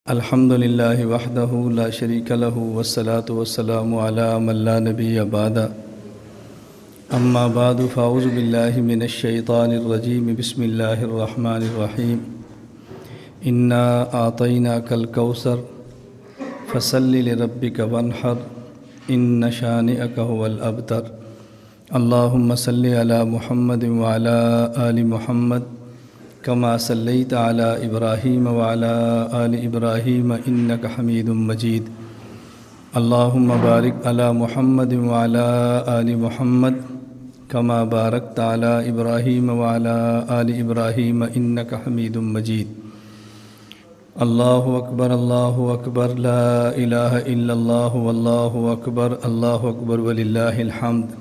الحمد للہ وحدہ لا شریک لہ والصلاة والسلام علی من لا نبی بعد اما بعد فاعوذ باللہ من الشیطان الرجیم بسم اللہ الرحمن الرحیم انا اعطیناک الکوثر فصل لربک وانحر ان شانئک هو الابتر اللہم صل علی محمد وعلی آل محمد کما صلیت علی ابراہیم وعلی آل ابراہیم انک حمید مجید اللہم بارک علی محمد وعلی آل محمد کما بارکت علی ابراہیم وعلی آل ابراہیم انک حمید مجید اللہ اکبر لا الہ الا اللہ واللہ اکبر وللہ الحمد۔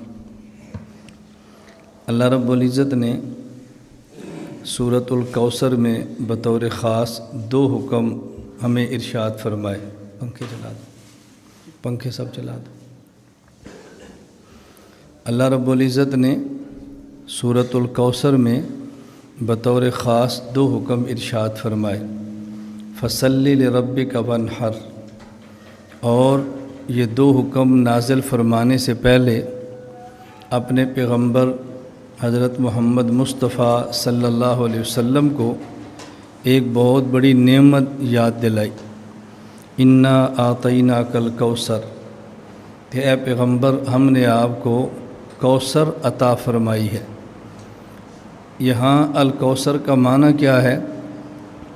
اللہ رب العزت نے سورۃ الکوثر میں بطور خاص دو حکم ہمیں ارشاد فرمائے۔ پنکھے چلا دو، پنکھے سب چلا دو۔ اللہ رب العزت نے سورۃ الکوثر میں بطور خاص دو حکم ارشاد فرمائے، فصلی لربک وانحر، اور یہ دو حکم نازل فرمانے سے پہلے اپنے پیغمبر حضرت محمد مصطفیٰ صلی اللہ علیہ وسلم کو ایک بہت بڑی نعمت یاد دلائی، انا اعطیناک الکوثر، کہ اے پیغمبر ہم نے آپ کو کوثر عطا فرمائی ہے۔ یہاں الکوثر کا معنی کیا ہے؟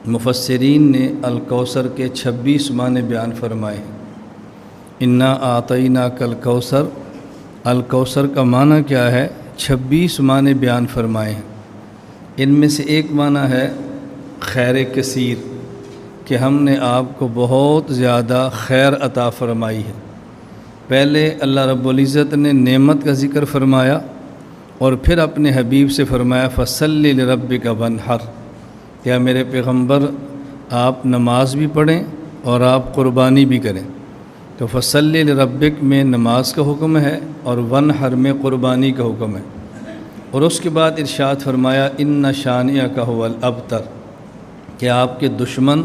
مفسرین نے الکوثر کے 26 معنی بیان فرمائے ہیں۔ انا اعطیناک الکوثر، الکوثر کا معنی کیا ہے؟ 26 معنی بیان فرمائے ہیں۔ ان میں سے ایک معنی ہے خیر کثیر، کہ ہم نے آپ کو بہت زیادہ خیر عطا فرمائی ہے۔ پہلے اللہ رب العزت نے نعمت کا ذکر فرمایا اور پھر اپنے حبیب سے فرمایا فصلی لربک وانحر، کیا میرے پیغمبر آپ نماز بھی پڑھیں اور آپ قربانی بھی کریں۔ تو فصلی لربک میں نماز کا حکم ہے اور وانحر میں قربانی کا حکم ہے، اور اس کے بعد ارشاد فرمایا ان شانئک هو الابتر، کہ آپ کے دشمن،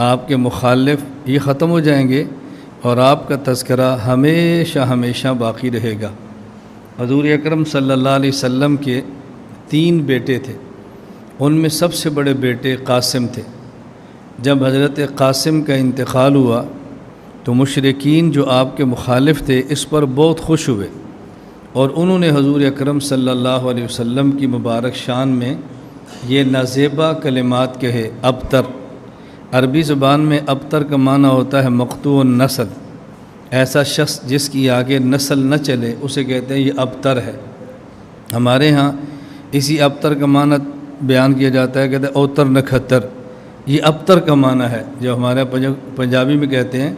آپ کے مخالف یہ ختم ہو جائیں گے اور آپ کا تذکرہ ہمیشہ ہمیشہ باقی رہے گا۔ حضور اکرم صلی اللہ علیہ وسلم کے 3 بیٹے تھے، ان میں سب سے بڑے بیٹے قاسم تھے۔ جب حضرت قاسم کا انتقال ہوا تو مشرکین جو آپ کے مخالف تھے اس پر بہت خوش ہوئے، اور انہوں نے حضور اکرم صلی اللہ علیہ وسلم کی مبارک شان میں یہ نازیبا کلمات کہے، ابتر۔ عربی زبان میں ابتر کا معنی ہوتا ہے مقطوع النسل، ایسا شخص جس کی آگے نسل نہ چلے اسے کہتے ہیں یہ ابتر ہے۔ ہمارے ہاں اسی ابتر کا معنی بیان کیا جاتا ہے، کہتے ہیں اوتر نکھتر، یہ ابتر کا معنی ہے۔ جو ہمارے پنجابی میں کہتے ہیں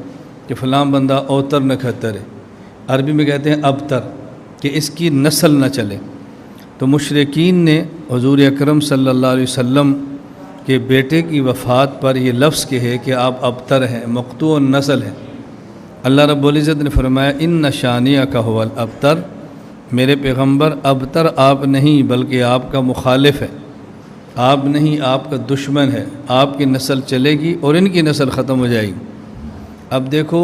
کہ فلاں بندہ اوتر نکھتر ہے، عربی میں کہتے ہیں ابتر، کہ اس کی نسل نہ چلے۔ تو مشرکین نے حضور اکرم صلی اللہ علیہ وسلم کے بیٹے کی وفات پر یہ لفظ کہے کہ آپ ابتر ہیں، مقطوع النسل ہیں۔ اللہ رب العزت نے فرمایا ان شانئک هو الابتر، میرے پیغمبر ابتر آپ نہیں بلکہ آپ کا مخالف ہے، آپ نہیں آپ کا دشمن ہے، آپ کی نسل چلے گی اور ان کی نسل ختم ہو جائے گی۔ اب دیکھو،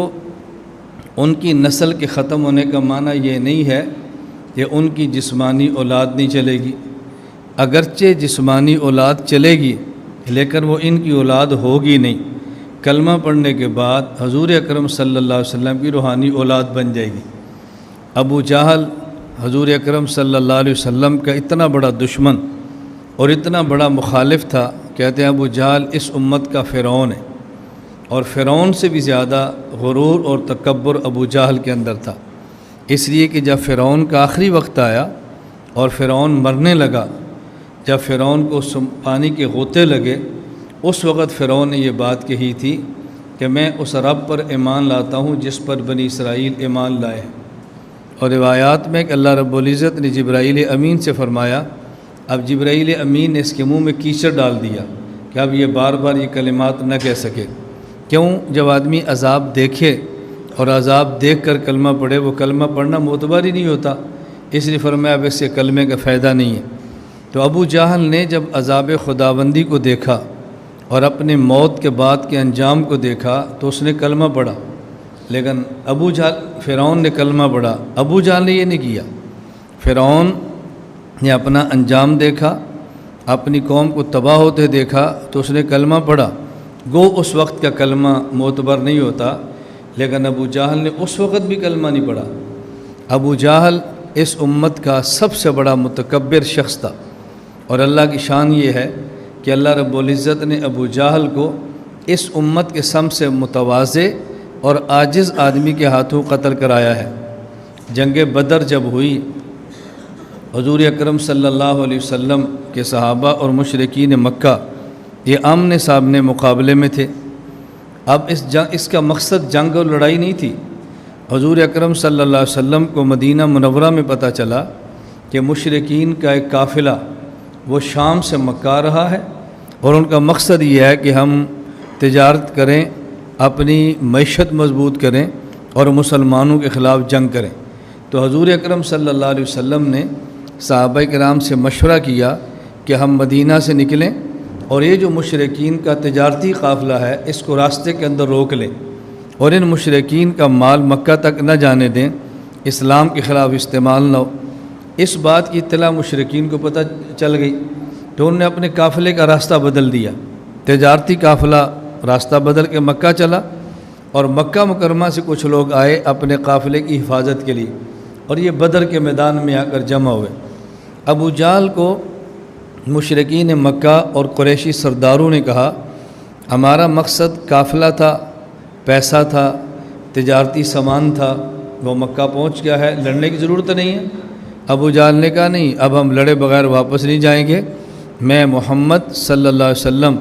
ان کی نسل کے ختم ہونے کا معنی یہ نہیں ہے کہ ان کی جسمانی اولاد نہیں چلے گی، اگرچہ جسمانی اولاد چلے گی لیکن وہ ان کی اولاد ہوگی نہیں۔ کلمہ پڑھنے کے بعد حضور اکرم صلی اللہ علیہ وسلم کی روحانی اولاد بن جائے گی۔ ابو جہل حضور اکرم صلی اللہ علیہ وسلم کا اتنا بڑا دشمن اور اتنا بڑا مخالف تھا، کہتے ہیں ابو جہل اس امت کا فرعون ہے، اور فرعون سے بھی زیادہ غرور اور تکبر ابو جہل کے اندر تھا۔ اس لیے کہ جب فرعون کا آخری وقت آیا اور فرعون مرنے لگا، جب فرعون کو پانی کے غوطے لگے، اس وقت فرعون نے یہ بات کہی تھی کہ میں اس رب پر ایمان لاتا ہوں جس پر بنی اسرائیل ایمان لائے ہیں۔ اور روایات میں کہ اللہ رب العزت نے جبرائیل امین سے فرمایا، اب جبرائیل امین نے اس کے منہ میں کیچڑ ڈال دیا کہ اب یہ بار بار یہ کلمات نہ کہہ سکے۔ کیوں؟ جب آدمی عذاب دیکھے اور عذاب دیکھ کر کلمہ پڑھے، وہ کلمہ پڑھنا معتبر ہی نہیں ہوتا، اس لیے فرمایا اب اس سے کلمے کا فائدہ نہیں ہے۔ تو ابو جہل نے جب عذاب خداوندی کو دیکھا اور اپنی موت کے بعد کے انجام کو دیکھا تو اس نے کلمہ پڑھا، لیکن ابو جہل فرعون نے کلمہ پڑھا، ابو جہل نے یہ نہیں کیا۔ فرعون نے اپنا انجام دیکھا، اپنی قوم کو تباہ ہوتے دیکھا تو اس نے کلمہ پڑھا، گو اس وقت کا کلمہ معتبر نہیں ہوتا، لیکن ابو جہل نے اس وقت بھی کلمہ نہیں پڑھا۔ ابو جہل اس امت کا سب سے بڑا متکبر شخص تھا، اور اللہ کی شان یہ ہے کہ اللہ رب العزت نے ابو جہل کو اس امت کے سب سے متواضع اور عاجز آدمی کے ہاتھوں قتل کرایا ہے۔ جنگ بدر جب ہوئی، حضور اکرم صلی اللہ علیہ وسلم کے صحابہ اور مشرکین مکہ یہ آمنے سامنے مقابلے میں تھے۔ اب اس کا مقصد جنگ اور لڑائی نہیں تھی۔ حضور اکرم صلی اللہ علیہ وسلم کو مدینہ منورہ میں پتہ چلا کہ مشرکین کا ایک قافلہ وہ شام سے مکہ آ رہا ہے، اور ان کا مقصد یہ ہے کہ ہم تجارت کریں، اپنی معیشت مضبوط کریں اور مسلمانوں کے خلاف جنگ کریں۔ تو حضور اکرم صلی اللہ علیہ وسلم نے صحابہ کرام سے مشورہ کیا کہ ہم مدینہ سے نکلیں اور یہ جو مشرکین کا تجارتی قافلہ ہے اس کو راستے کے اندر روک لیں، اور ان مشرکین کا مال مکہ تک نہ جانے دیں، اسلام کے خلاف استعمال نہ ہو۔ اس بات کی اطلاع مشرکین کو پتہ چل گئی تو انہوں نے اپنے قافلے کا راستہ بدل دیا، تجارتی قافلہ راستہ بدل کے مکہ چلا، اور مکہ مکرمہ سے کچھ لوگ آئے اپنے قافلے کی حفاظت کے لیے، اور یہ بدر کے میدان میں آ کر جمع ہوئے۔ ابو جہل کو مشرکین مکہ اور قریشی سرداروں نے کہا ہمارا مقصد قافلہ تھا، پیسہ تھا، تجارتی سامان تھا، وہ مکہ پہنچ گیا ہے، لڑنے کی ضرورت نہیں ہے۔ ابو جہل نے کہا نہیں، اب ہم لڑے بغیر واپس نہیں جائیں گے، میں محمد صلی اللہ علیہ وسلم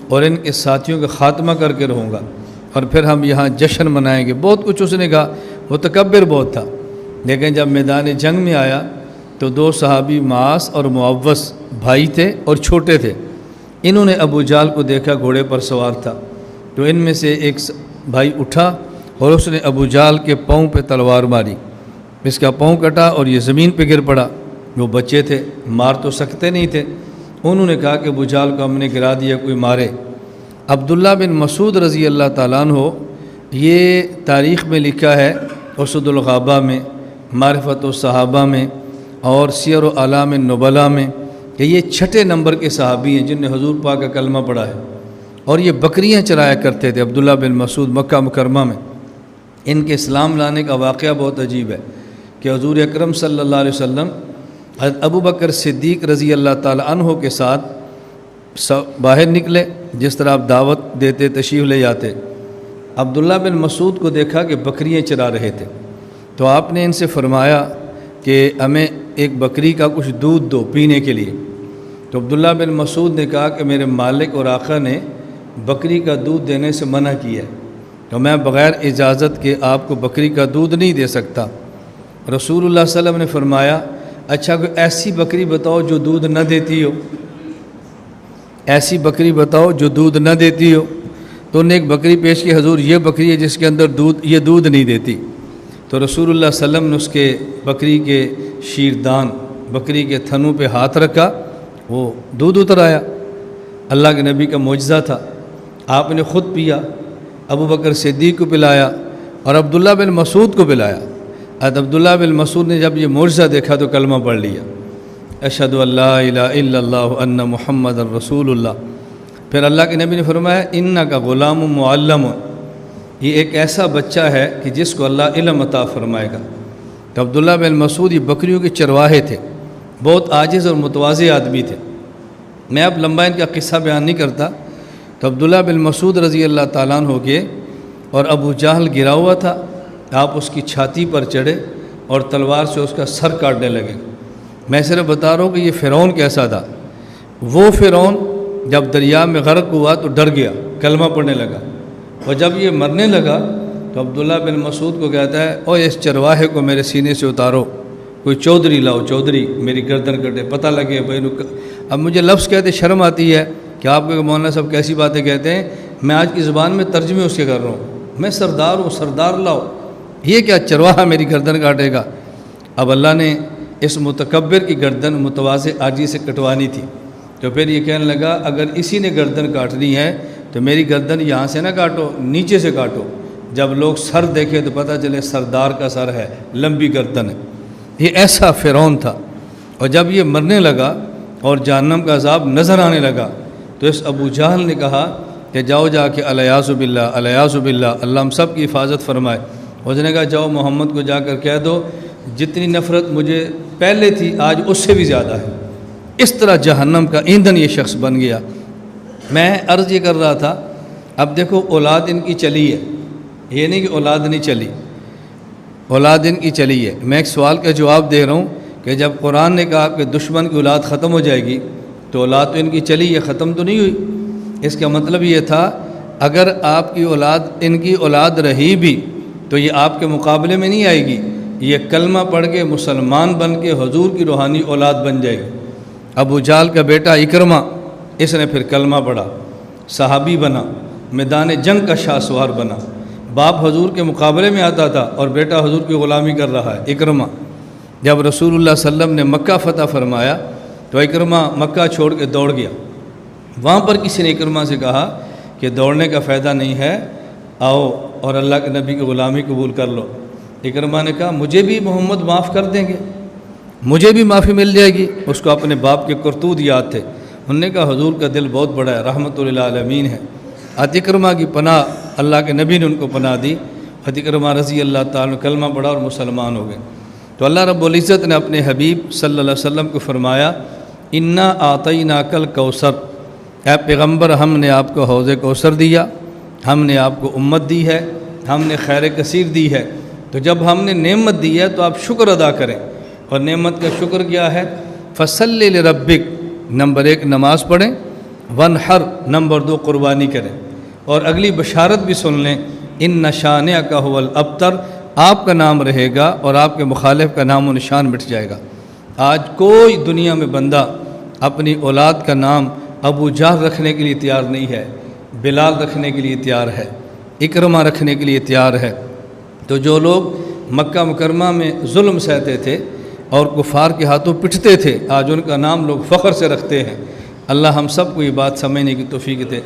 اور ان کے ساتھیوں کا خاتمہ کر کے رہوں گا، اور پھر ہم یہاں جشن منائیں گے۔ بہت کچھ اس نے کہا، وہ متکبر بہت تھا، لیکن جب میدان جنگ میں آیا تو دو صحابی معاذ اور معوذ بھائی تھے اور چھوٹے تھے، انہوں نے ابو جہل کو دیکھا گھوڑے پر سوار تھا، تو ان میں سے ایک بھائی اٹھا اور اس نے ابو جہل کے پاؤں پہ تلوار ماری، اس کا پاؤں کٹا اور یہ زمین پہ گر پڑا۔ وہ بچے تھے، مار تو سکتے نہیں تھے، انہوں نے کہا کہ ابو جہل کو ہم نے گرا دیا، کوئی مارے۔ عبداللہ بن مسعود رضی اللہ تعالیٰ عنہ، یہ تاریخ میں لکھا ہے اسد الغابہ میں، معرفت الصحابہ میں اور سیر و اعلام النبلاء میں، کہ یہ چھٹے نمبر کے صحابی ہیں جن نے حضور پاک کا کلمہ پڑھا ہے، اور یہ بکریاں چرایا کرتے تھے عبداللہ بن مسعود مکہ مکرمہ میں۔ ان کے اسلام لانے کا واقعہ بہت عجیب ہے کہ حضور اکرم صلی اللہ علیہ وسلم حضرت ابو بکر صدیق رضی اللہ تعالیٰ عنہ کے ساتھ باہر نکلے، جس طرح آپ دعوت دیتے تشریف لے جاتے۔ عبداللہ بن مسعود کو دیکھا کہ بکریاں چرا رہے تھے، تو آپ نے ان سے فرمایا کہ ہمیں ایک بکری کا کچھ دودھ دو پینے کے لیے۔ تو عبداللہ بن مسعود نے کہا کہ میرے مالک اور آقا نے بکری کا دودھ دینے سے منع کیا ہے، تو میں بغیر اجازت کے آپ کو بکری کا دودھ نہیں دے سکتا۔ رسول اللہ صلی اللہ علیہ وسلم نے فرمایا اچھا کوئی ایسی بکری بتاؤ جو دودھ نہ دیتی ہو، ایسی بکری بتاؤ جو دودھ نہ دیتی ہو۔ تو انہوں نے ایک بکری پیش کی، حضور یہ بکری ہے جس کے اندر یہ دودھ نہیں دیتی۔ تو رسول اللہ صلی اللہ علیہ وسلم نے اس کے بکری کے شیردان، بکری کے تھنوں پہ ہاتھ رکھا، وہ دودھ اتر آیا۔ اللہ کے نبی کا معجزہ تھا، آپ نے خود پیا، ابو بکر صدیق کو پلایا اور عبداللہ بن مسعود کو پلایا۔ عبداللہ بن مسعود نے جب یہ معجزہ دیکھا تو کلمہ پڑھ لیا، اشہد ان لا الہ الا اللہ ان محمد الرسول اللہ۔ پھر اللہ کے نبی نے فرمایا انکا غلام معلم، یہ ایک ایسا بچہ ہے کہ جس کو اللہ علم عطا فرمائے گا۔ تو عبداللہ بن مسعود یہ بکریوں کے چرواہے تھے، بہت عاجز اور متواضع آدمی تھے۔ میں اب لمبا ان کا قصہ بیان نہیں کرتا۔ تو عبداللہ بن مسعود رضی اللہ تعالیٰ عنہ کے اور ابو جہل گرا ہوا تھا، آپ اس کی چھاتی پر چڑھے اور تلوار سے اس کا سر کاٹنے لگے۔ میں صرف بتا رہا ہوں کہ یہ فرعون کیسا تھا۔ وہ فرعون جب دریا میں غرق ہوا تو ڈر گیا، کلمہ پڑھنے لگا، اور جب یہ مرنے لگا تو عبداللہ بن مسعود کو کہتا ہے او اس چرواہے کو میرے سینے سے اتارو، کوئی چودھری لاؤ، چودھری میری گردن کٹے، پتہ لگے بھائی۔ اب مجھے لفظ کہتے شرم آتی ہے کہ آپ کے مولانا صاحب کیسی باتیں کہتے ہیں، میں آج کی زبان میں ترجمے اس کے کر رہا ہوں، میں سردار ہوں، سردار لاؤ، یہ کیا چرواہا میری گردن کاٹے گا۔ اب اللہ نے اس متکبر کی گردن متواضع عاجزی سے کٹوانی تھی، تو پھر یہ کہنے لگا اگر اسی نے گردن کاٹنی ہے تو میری گردن یہاں سے نہ کاٹو، نیچے سے کاٹو، جب لوگ سر دیکھے تو پتہ چلے سردار کا سر ہے، لمبی گردن ہے۔ یہ ایسا فرعون تھا۔ اور جب یہ مرنے لگا اور جہنم کا عذاب نظر آنے لگا تو اس ابو جہل نے کہا کہ جاؤ جا کے الیاذ باللہ الیاذ باللہ، اللہ ہم سب کی حفاظت فرمائے۔ اس نے کہا جاؤ محمد کو جا کر کہہ دو جتنی نفرت مجھے پہلے تھی آج اس سے بھی زیادہ ہے۔ اس طرح جہنم کا ایندھن یہ شخص بن گیا۔ میں عرض یہ کر رہا تھا، اب دیکھو اولاد ان کی چلی ہے، یہ نہیں کہ اولاد نہیں چلی، اولاد ان کی چلی ہے۔ میں ایک سوال کا جواب دے رہا ہوں کہ جب قرآن نے کہا کہ دشمن کی اولاد ختم ہو جائے گی تو اولاد تو ان کی چلی ہے، ختم تو نہیں ہوئی۔ اس کا مطلب یہ تھا اگر آپ کی اولاد ان کی اولاد رہی بھی تو یہ آپ کے مقابلے میں نہیں آئے گی، یہ کلمہ پڑھ کے مسلمان بن کے حضور کی روحانی اولاد بن جائے گی۔ ابو جہل کا بیٹا اکرمہ، اس نے پھر کلمہ پڑھا، صحابی بنا، میدان جنگ کا شاہ سوار بنا، باپ حضور کے مقابلے میں آتا تھا اور بیٹا حضور کی غلامی کر رہا ہے اکرمہ۔ جب رسول اللہ صلی اللہ علیہ وسلم نے مکہ فتح فرمایا تو اکرمہ مکہ چھوڑ کے دوڑ گیا۔ وہاں پر کسی نے اکرمہ سے کہا کہ دوڑنے کا فائدہ نہیں ہے، آؤ اور اللہ کے نبی کی غلامی قبول کر لو۔ اکرمہ نے کہا مجھے بھی محمد معاف کر دیں گے، مجھے بھی معافی مل جائے گی۔ اس کو اپنے باپ کے کرتوت یاد تھے۔ انہوں نے کہا حضور کا دل بہت بڑا ہے، رحمت للعالمین ہے۔ اکرمہ کی پناہ اللہ کے نبی نے ان کو پناہ دی۔ اکرمہ رضی اللہ تعالیٰ نے کلمہ پڑھا اور مسلمان ہو گئے۔ تو اللہ رب العزت نے اپنے حبیب صلی اللہ علیہ وسلم کو فرمایا انا اعطیناک الکوثر، اے پیغمبر ہم نے آپ کو حوض کوثر دیا، ہم نے آپ کو امت دی ہے، ہم نے خیر کثیر دی ہے۔ تو جب ہم نے نعمت دی ہے تو آپ شکر ادا کریں، اور نعمت کا شکر کیا ہے؟ فصلی لربک، نمبر 1 نماز پڑھیں، ونحر، نمبر 2 قربانی کریں۔ اور اگلی بشارت بھی سن لیں، ان شانئک ھو الابتر، آپ کا نام رہے گا اور آپ کے مخالف کا نام و نشان مٹ جائے گا۔ آج کوئی دنیا میں بندہ اپنی اولاد کا نام ابو جہل رکھنے کے لیے تیار نہیں ہے، بلال رکھنے کے لیے تیار ہے، اکرمہ رکھنے کے لیے تیار ہے۔ تو جو لوگ مکہ مکرمہ میں ظلم سہتے تھے اور کفار کے ہاتھوں پٹتے تھے، آج ان کا نام لوگ فخر سے رکھتے ہیں۔ اللہ ہم سب کو یہ بات سمجھنے کی توفیق دے۔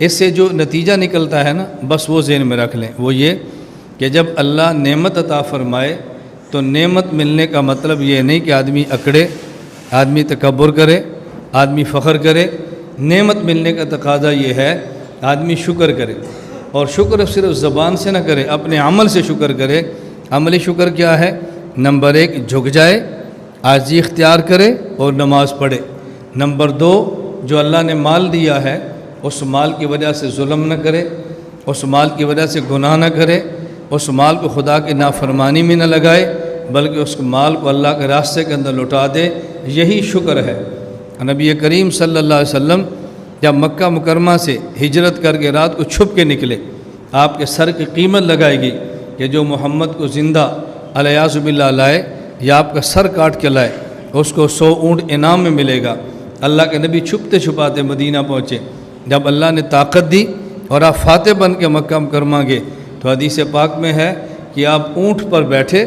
اس سے جو نتیجہ نکلتا ہے نا، بس وہ ذہن میں رکھ لیں، وہ یہ کہ جب اللہ نعمت عطا فرمائے تو نعمت ملنے کا مطلب یہ نہیں کہ آدمی اکڑے، آدمی تکبر کرے، آدمی فخر کرے۔ نعمت ملنے کا تقاضا یہ ہے آدمی شکر کرے، اور شکر صرف زبان سے نہ کرے، اپنے عمل سے شکر کرے۔ عملی شکر کیا ہے؟ نمبر 1 جھک جائے، عاجزی اختیار کرے اور نماز پڑھے۔ نمبر 2 جو اللہ نے مال دیا ہے اس مال کی وجہ سے ظلم نہ کرے، اس مال کی وجہ سے گناہ نہ کرے، اس مال کو خدا کی نافرمانی میں نہ لگائے، بلکہ اس مال کو اللہ کے راستے کے اندر لوٹا دے۔ یہی شکر ہے۔ نبی کریم صلی اللہ علیہ وسلم جب مکہ مکرمہ سے ہجرت کر کے رات کو چھپ کے نکلے، آپ کے سر کی قیمت لگائے گی کہ جو محمد کو زندہ الیاذ باللہ لائے یا آپ کا سر کاٹ کے لائے، اس کو 100 اونٹ انعام میں ملے گا۔ اللہ کے نبی چھپتے چھپاتے مدینہ پہنچے۔ جب اللہ نے طاقت دی اور آپ فاتح بن کے مکہ مکرمہ گئے تو حدیث پاک میں ہے کہ آپ اونٹ پر بیٹھے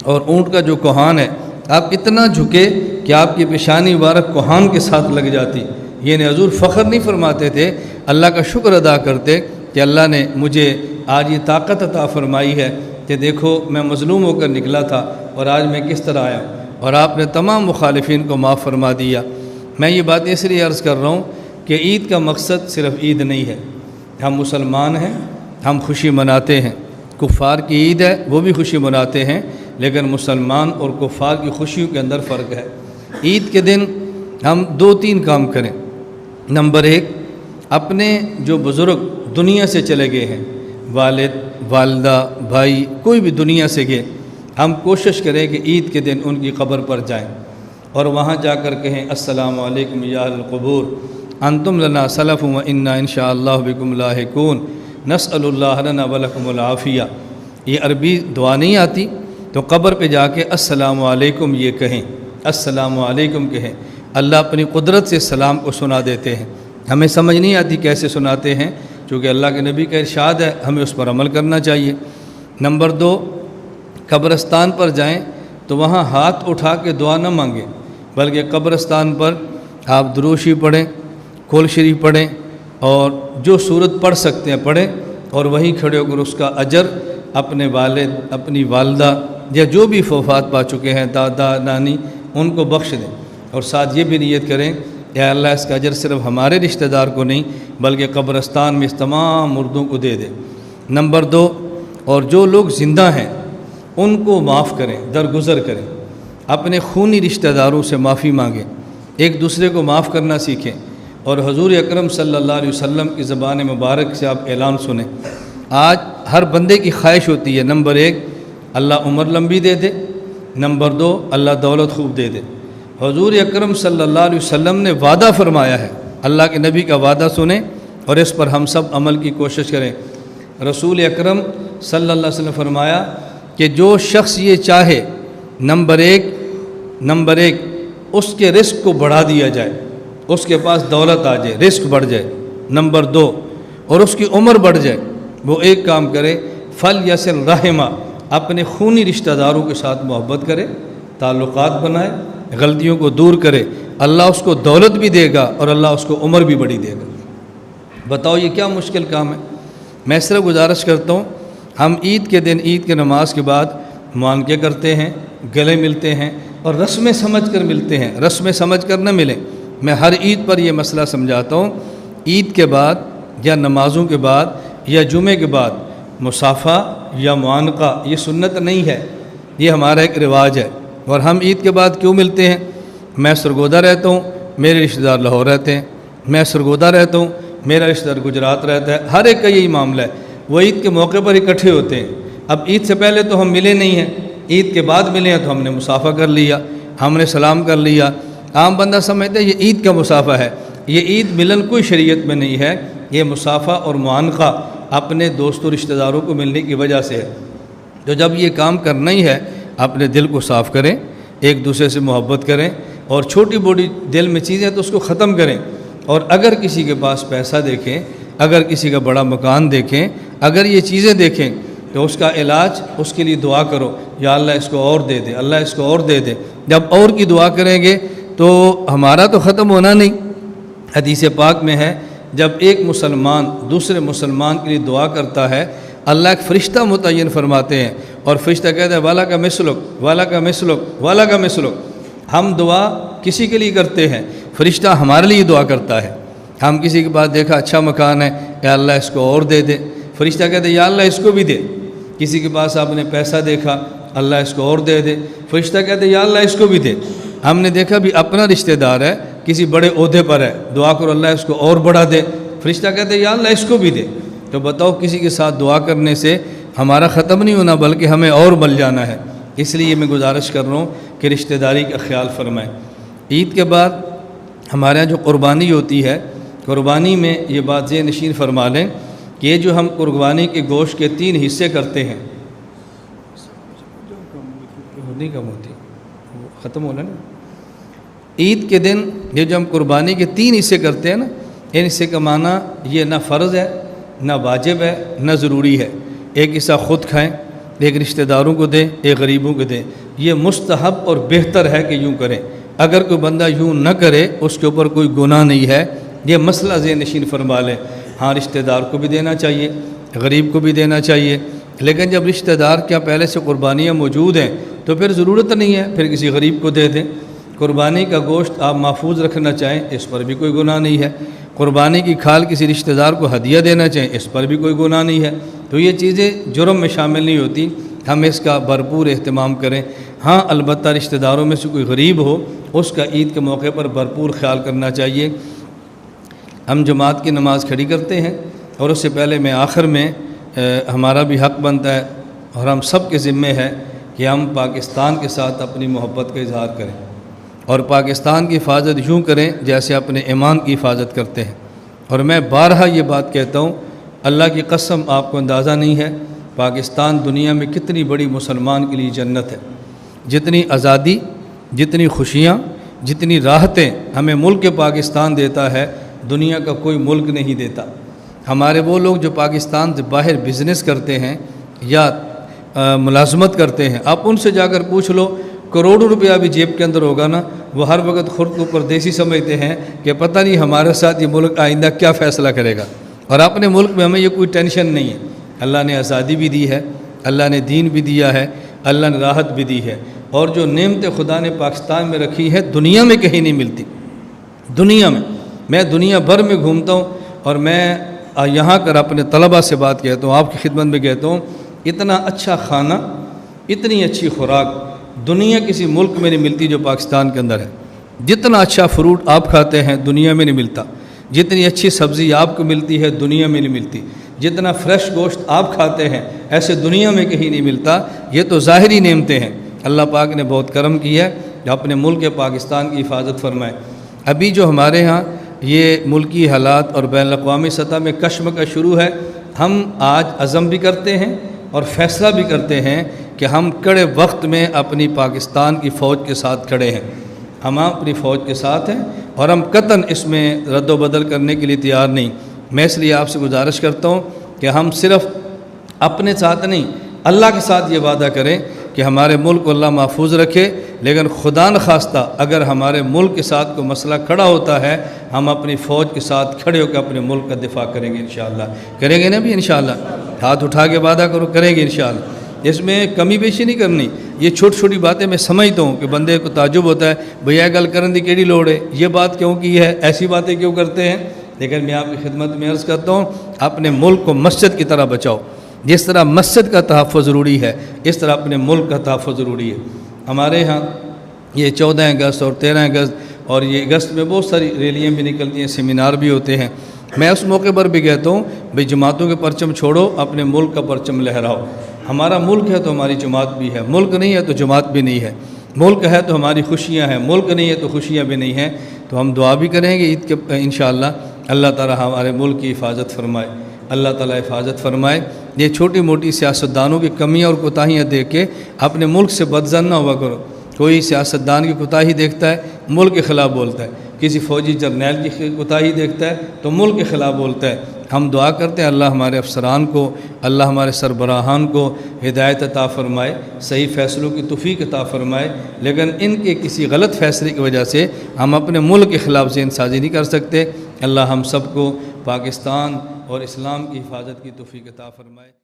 اور اونٹ کا جو کوہان ہے آپ اتنا جھکے کہ آپ کی پیشانی مبارک کوہان کے ساتھ لگ جاتی۔ یہ حضور فخر نہیں فرماتے تھے، اللہ کا شکر ادا کرتے کہ اللہ نے مجھے آج یہ طاقت عطا فرمائی ہے کہ دیکھو میں مظلوم ہو کر نکلا تھا اور آج میں کس طرح آیا ہوں، اور آپ نے تمام مخالفین کو معاف فرما دیا۔ میں یہ بات اس لیے عرض کر رہا ہوں کہ عید کا مقصد صرف عید نہیں ہے۔ ہم مسلمان ہیں، ہم خوشی مناتے ہیں۔ کفار کی عید ہے، وہ بھی خوشی مناتے ہیں، لیکن مسلمان اور کفار کی خوشیوں کے اندر فرق ہے۔ عید کے دن ہم 2-3 کام کریں۔ نمبر 1 اپنے جو بزرگ دنیا سے چلے گئے ہیں، والد، والدہ، بھائی، کوئی بھی دنیا سے گئے، ہم کوشش کریں کہ عید کے دن ان کی قبر پر جائیں اور وہاں جا کر کہیں السلام علیکم یا اہل القبور، انتم لنا سلف و انا انشاء اللہ بکم لاحقون، نسأل اللہ لنا ولکم العافیہ۔ یہ عربی دعا نہیں آتی تو قبر پہ جا کے السلام علیکم یہ کہیں، السلام علیکم کہیں۔ اللہ اپنی قدرت سے سلام کو سنا دیتے ہیں، ہمیں سمجھ نہیں آتی کیسے سناتے ہیں، چونکہ اللہ کے نبی کا ارشاد ہے، ہمیں اس پر عمل کرنا چاہیے۔ نمبر 2 قبرستان پر جائیں تو وہاں ہاتھ اٹھا کے دعا نہ مانگیں، بلکہ قبرستان پر آپ درود شریف پڑھیں، کل شریف پڑھیں، اور جو سورت پڑھ سکتے ہیں پڑھیں، اور وہیں کھڑے ہو کر اس کا اجر اپنے والد، اپنی والدہ یا جو بھی وفات پا چکے ہیں، دادا نانی، ان کو بخش دیں۔ اور ساتھ یہ بھی نیت کریں کہ اے اللہ اس کا اجر صرف ہمارے رشتہ دار کو نہیں بلکہ قبرستان میں اس تمام مردوں کو دے دے۔ نمبر 2، اور جو لوگ زندہ ہیں ان کو معاف کریں، درگزر کریں، اپنے خونی رشتہ داروں سے معافی مانگیں، ایک دوسرے کو معاف کرنا سیکھیں، اور حضور اکرم صلی اللہ علیہ وسلم کی زبان مبارک سے آپ اعلان سنیں۔ آج ہر بندے کی خواہش ہوتی ہے، نمبر 1 اللہ عمر لمبی دے دے، نمبر 2 اللہ دولت خوب دے دے۔ حضور اکرم صلی اللہ علیہ وسلم نے وعدہ فرمایا ہے، اللہ کے نبی کا وعدہ سنیں اور اس پر ہم سب عمل کی کوشش کریں۔ رسول اکرم صلی اللہ علیہ وسلم فرمایا کہ جو شخص یہ چاہے، نمبر ایک اس کے رزق کو بڑھا دیا جائے، اس کے پاس دولت آ جائے، رزق بڑھ جائے، نمبر 2 اور اس کی عمر بڑھ جائے، وہ ایک کام کرے، فل یصل رحمہ، اپنے خونی رشتہ داروں کے ساتھ محبت کرے، تعلقات بنائے، غلطیوں کو دور کرے، اللہ اس کو دولت بھی دے گا اور اللہ اس کو عمر بھی بڑی دے گا۔ بتاؤ یہ کیا مشکل کام ہے؟ میں صرف گزارش کرتا ہوں، ہم عید کے دن، عید کے نماز کے بعد معانقے کرتے ہیں، گلے ملتے ہیں اور رسمیں سمجھ کر ملتے ہیں، رسمیں سمجھ کر نہ ملیں۔ میں ہر عید پر یہ مسئلہ سمجھاتا ہوں، عید کے بعد یا نمازوں کے بعد یا جمعے کے بعد مصافحہ یا معانقہ یہ سنت نہیں ہے، یہ ہمارا ایک رواج ہے۔ اور ہم عید کے بعد کیوں ملتے ہیں؟ میں سرگودا رہتا ہوں، میرے رشتہ دار لاہور رہتے ہیں، میں سرگودا رہتا ہوں، میرا رشتہ دار گجرات رہتا ہے، ہر ایک کا یہی معاملہ ہے، وہ عید کے موقع پر اکٹھے ہوتے ہیں۔ اب عید سے پہلے تو ہم ملے نہیں ہیں، عید کے بعد ملے ہیں تو ہم نے مصافحہ کر لیا، ہم نے سلام کر لیا۔ عام بندہ سمجھتا ہے یہ عید کا مصافحہ ہے، یہ عید ملن کوئی شریعت میں نہیں ہے، یہ مصافحہ اور معانقہ اپنے دوستوں رشتہ داروں کو ملنے کی وجہ سے ہے۔ تو جب یہ کام کرنا ہی ہے، اپنے دل کو صاف کریں، ایک دوسرے سے محبت کریں، اور چھوٹی بڑی دل میں چیزیں تو اس کو ختم کریں۔ اور اگر کسی کے پاس پیسہ دیکھیں، اگر کسی کا بڑا مکان دیکھیں، اگر یہ چیزیں دیکھیں تو اس کا علاج، اس کے لیے دعا کرو، یا اللہ اس کو اور دے دے، اللہ اس کو اور دے دے۔ جب اور کی دعا کریں گے تو ہمارا تو ختم ہونا نہیں۔ حدیث پاک میں ہے، جب ایک مسلمان دوسرے مسلمان کے لیے دعا کرتا ہے، اللہ ایک فرشتہ متعین فرماتے ہیں، اور فرشتہ کہتا ہے والا کا مثلک، والا کا مثلک، والا کا مثلک۔ ہم دعا کسی کے لیے کرتے ہیں، فرشتہ ہمارے لیے دعا کرتا ہے۔ ہم کسی کے پاس دیکھا اچھا مکان ہے، یا اللہ اس کو اور دے دے، فرشتہ کہتے ہیں یا اللہ اس کو بھی دے۔ کسی کے پاس آپ نے پیسہ دیکھا، اللہ اس کو اور دے دے، فرشتہ کہتے ہیں یا اللہ اس کو بھی دے۔ ہم نے دیکھا بھی اپنا رشتہ دار ہے، کسی بڑے عہدے پر ہے، دعا کرو اللہ اس کو اور بڑھا دے، فرشتہ کہتے ہیں یا اللہ اس کو بھی دے۔ تو بتاؤ کسی کے ساتھ دعا کرنے سے ہمارا ختم نہیں ہونا بلکہ ہمیں اور مل جانا ہے۔ اس لیے میں گزارش کر رہا ہوں کہ رشتہ داری کا خیال فرمائیں۔ عید کے بعد ہمارے یہاں جو قربانی ہوتی ہے، قربانی میں یہ بات ذہن نشین فرما لیں کہ یہ جو ہم قربانی کے گوشت کے 3 حصے کرتے ہیں، نہیں کم ہوتی، ختم ہونا نا۔ عید کے دن یہ جو ہم قربانی کے 3 حصے کرتے ہیں نا، ان حصے کا معنی یہ نہ فرض ہے، نہ واجب ہے، نہ ضروری ہے۔ ایک حصہ خود کھائیں، ایک رشتہ داروں کو دیں، ایک غریبوں کو دیں۔ یہ مستحب اور بہتر ہے کہ یوں کریں۔ اگر کوئی بندہ یوں نہ کرے اس کے اوپر کوئی گناہ نہیں ہے، یہ مسئلہ ذہن نشین فرما لیں۔ ہاں رشتہ دار کو بھی دینا چاہیے، غریب کو بھی دینا چاہیے، لیکن جب رشتہ دار کیا پہلے سے قربانیاں موجود ہیں تو پھر ضرورت نہیں ہے، پھر کسی غریب کو دے دیں۔ قربانی کا گوشت آپ محفوظ رکھنا چاہیں، اس پر بھی کوئی گناہ نہیں ہے۔ قربانی کی کھال کسی رشتہ دار کو ہدیہ دینا چاہیں، اس پر بھی کوئی گناہ نہیں ہے۔ تو یہ چیزیں جرم میں شامل نہیں ہوتی، ہم اس کا بھرپور اہتمام کریں۔ ہاں البتہ رشتہ داروں میں سے کوئی غریب ہو، اس کا عید کے موقع پر بھرپور خیال کرنا چاہیے۔ ہم جماعت کی نماز کھڑی کرتے ہیں، اور اس سے پہلے میں آخر میں ہمارا بھی حق بنتا ہے اور ہم سب کے ذمے ہے کہ ہم پاکستان کے ساتھ اپنی محبت کا اظہار کریں، اور پاکستان کی حفاظت یوں کریں جیسے اپنے ایمان کی حفاظت کرتے ہیں۔ اور میں بارہا یہ بات کہتا ہوں، اللہ کی قسم آپ کو اندازہ نہیں ہے پاکستان دنیا میں کتنی بڑی مسلمان کے لیے جنت ہے۔ جتنی آزادی، جتنی خوشیاں، جتنی راحتیں ہمیں ملک پاکستان دیتا ہے، دنیا کا کوئی ملک نہیں دیتا۔ ہمارے وہ لوگ جو پاکستان سے باہر بزنس کرتے ہیں یا ملازمت کرتے ہیں، آپ ان سے جا کر پوچھ لو، کروڑوں روپیہ بھی جیب کے اندر ہوگا نا، وہ ہر وقت خود کو پردیسی سمجھتے ہیں کہ پتہ نہیں ہمارے ساتھ یہ ملک آئندہ کیا فیصلہ کرے گا، اور اپنے ملک میں ہمیں یہ کوئی ٹینشن نہیں ہے۔ اللہ نے آزادی بھی دی ہے، اللہ نے دین بھی دیا ہے، اللہ نے راحت بھی دی ہے، اور جو نعمتیں خدا نے پاکستان میں رکھی ہے دنیا میں کہیں نہیں ملتی۔ دنیا میں دنیا بھر میں گھومتا ہوں، اور میں یہاں کر اپنے طلباء سے بات کہتا ہوں، آپ کی خدمت میں کہتا ہوں، اتنا اچھا کھانا، اتنی اچھی خوراک دنیا کسی ملک میں نہیں ملتی جو پاکستان کے اندر ہے۔ جتنا اچھا فروٹ آپ کھاتے ہیں دنیا میں نہیں ملتا، جتنی اچھی سبزی آپ کو ملتی ہے دنیا میں نہیں ملتی، جتنا فریش گوشت آپ کھاتے ہیں ایسے دنیا میں کہیں نہیں ملتا۔ یہ تو ظاہری نعمتیں ہیں، اللہ پاک نے بہت کرم کیا ہے جو اپنے ملک پاکستان کی حفاظت فرمائے۔ ابھی جو ہمارے ہاں یہ ملکی حالات اور بین الاقوامی سطح میں کشمکش شروع ہے، ہم آج عزم بھی کرتے ہیں اور فیصلہ بھی کرتے ہیں کہ ہم کڑے وقت میں اپنی پاکستان کی فوج کے ساتھ کھڑے ہیں، ہم اپنی فوج کے ساتھ ہیں، اور ہم قطعاً اس میں رد و بدل کرنے کے لیے تیار نہیں۔ میں اس لیے آپ سے گزارش کرتا ہوں کہ ہم صرف اپنے ساتھ نہیں، اللہ کے ساتھ یہ وعدہ کریں کہ ہمارے ملک کو اللہ محفوظ رکھے، لیکن خدا نخواستہ اگر ہمارے ملک کے ساتھ کوئی مسئلہ کھڑا ہوتا ہے، ہم اپنی فوج کے ساتھ کھڑے ہو کے اپنے ملک کا دفاع کریں گے انشاءاللہ۔ کریں گے نا بھی انشاءاللہ؟ ہاتھ اٹھا کے وعدہ کرو، کریں گے انشاءاللہ۔ اس میں کمی بیشی نہیں کرنی۔ یہ چھوٹی چھوٹی باتیں میں سمجھتا ہوں کہ بندے کو تعجب ہوتا ہے، بھیا گل کرن دی کیڑی لوڑ ہے، یہ بات کیوں کی ہے، ایسی باتیں کیوں کرتے ہیں، لیکن میں آپ کی خدمت میں عرض کرتا ہوں اپنے ملک کو مسجد کی طرح بچاؤ۔ جس طرح مسجد کا تحفظ ضروری ہے اس طرح اپنے ملک کا تحفظ ضروری ہے۔ ہمارے ہاں یہ 14 اگست اور 13 اگست اور یہ اگست میں بہت ساری ریلیاں بھی نکلتی ہیں، سیمینار بھی ہوتے ہیں۔ میں اس موقع پر بھی کہتا ہوں بھئی جماعتوں کے پرچم چھوڑو، اپنے ملک کا پرچم لہراؤ۔ ہمارا ملک ہے تو ہماری جماعت بھی ہے، ملک نہیں ہے تو جماعت بھی نہیں ہے، ملک ہے تو ہماری خوشیاں ہیں، ملک نہیں ہے تو خوشیاں بھی نہیں ہیں۔ تو ہم دعا بھی کریں گے عید کے انشاءاللہ اللہ تعالی ہمارے ملک کی حفاظت فرمائے، اللہ تعالی حفاظت فرمائے۔ یہ چھوٹی موٹی سیاستدانوں کی کمیاں اور کوتاہیاں دیکھ کے اپنے ملک سے بدظن نہ ہوا کرو۔ کوئی سیاستدان کی کوتاہی دیکھتا ہے ملک کے خلاف بولتا ہے، کسی فوجی جرنیل کی کوتاہی دیکھتا ہے تو ملک کے خلاف بولتا ہے۔ ہم دعا کرتے ہیں اللہ ہمارے افسران کو، اللہ ہمارے سربراہان کو ہدایت عطا فرمائے، صحیح فیصلوں کی توفیق عطا فرمائے، لیکن ان کے کسی غلط فیصلے کی وجہ سے ہم اپنے ملک کے خلاف ذہن سازی نہیں کر سکتے۔ اللہ ہم سب کو پاکستان اور اسلام کی حفاظت کی توفیق عطا فرمائے۔